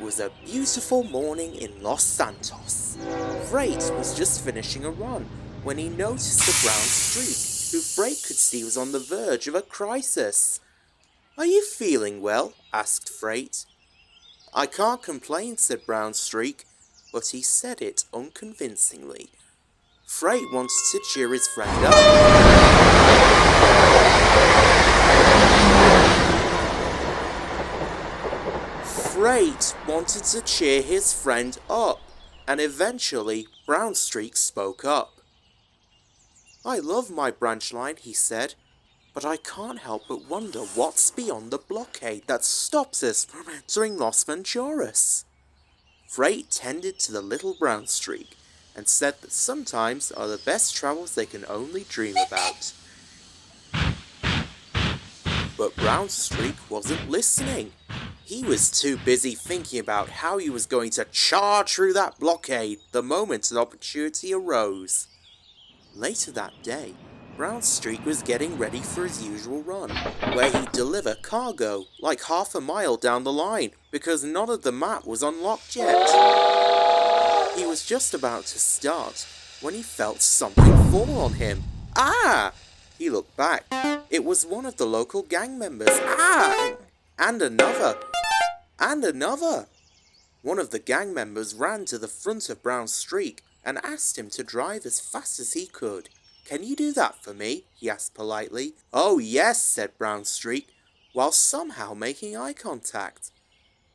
was a beautiful morning in Los Santos. Freight was just finishing a run when he noticed the brown streak, who Freight could see was on the verge of a crisis. "Are you feeling well?" asked Freight. "I can't complain," said Brown Streak, but he said it unconvincingly. Freight wanted to cheer his friend up. Freight wanted to cheer his friend up, and eventually Brown Streak spoke up. "I love my branch line," he said, "but I can't help but wonder what's beyond the blockade that stops us from entering Los Venturas." Freight tended to the little Brown Streak and said that sometimes are the best travels they can only dream about. But Brown Streak wasn't listening. He was too busy thinking about how he was going to charge through that blockade the moment an opportunity arose. Later that day, Brown Streak was getting ready for his usual run, where he'd deliver cargo like half a mile down the line because none of the map was unlocked yet. He was just about to start when he felt something fall on him. Ah! He looked back. It was one of the local gang members. Ah! And another. And another. One of the gang members ran to the front of Brown Streak and asked him to drive as fast as he could. "Can you do that for me?" he asked politely. "Oh yes," said Brown Streak, while somehow making eye contact.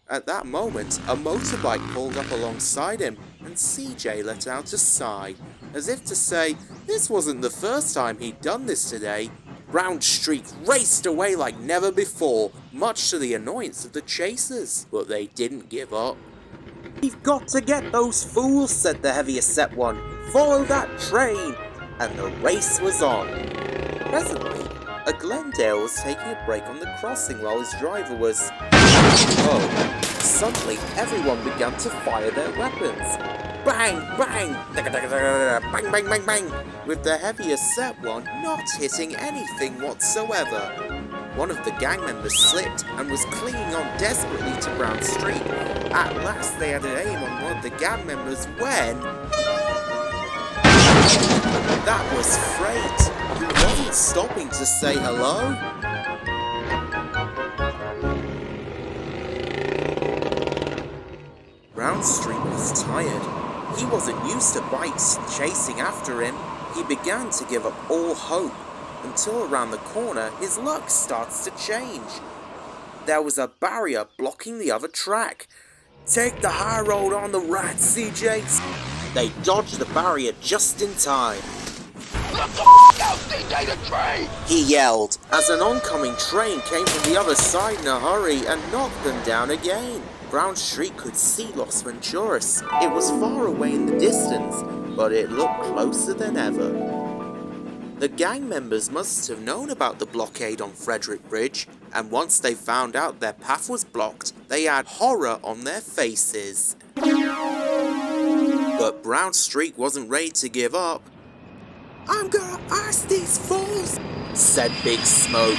At that moment, a motorbike pulled up alongside him, and CJ let out a sigh, as if to say this wasn't the first time he'd done this today. Brown Streak raced away like never before, much to the annoyance of the chasers, but they didn't give up. "We've got to get those fools," said the heavier set one. "Follow that train!" And the race was on. Presently, a Glendale was taking a break on the crossing while his driver was... Oh! Suddenly, everyone began to fire their weapons. Bang! Bang! Bang! Bang! Bang! Bang! With the heavier set one not hitting anything whatsoever. One of the gang members slipped and was clinging on desperately to Brown Streak. At last, they had an aim on one of the gang members when... That was Freight, who wasn't stopping to say hello. Brown Streak was tired. He wasn't used to bikes chasing after him. He began to give up all hope, until around the corner his luck starts to change. There was a barrier blocking the other track. "Take the high road on the right, CJ." They dodged the barrier just in time. "Look out, CJ, the train!" he yelled, as an oncoming train came from the other side in a hurry and knocked them down again. Brown Streak could see Los Venturas. It was far away in the distance, but it looked closer than ever. The gang members must have known about the blockade on Frederick Bridge, and once they found out their path was blocked, they had horror on their faces. But Brown Streak wasn't ready to give up. "I'm gonna ask these fools," said Big Smoke.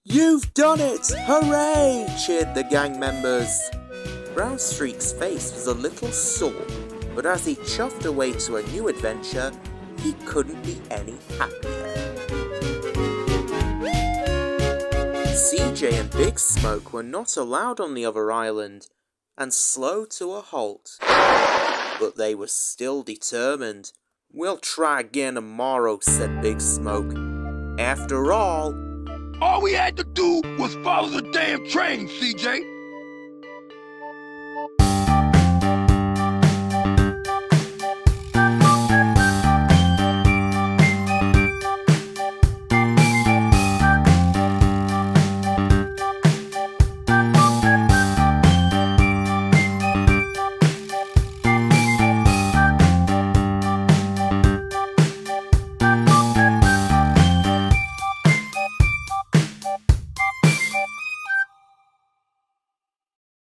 "You've done it! Hooray!" cheered the gang members. Brown Streak's face was a little sore, but as he chuffed away to a new adventure, he couldn't be any happier. CJ and Big Smoke were not allowed on the other island, and slowed to a halt. But they were still determined. "We'll try again tomorrow," said Big Smoke. "After all we had to do was follow the damn train, CJ.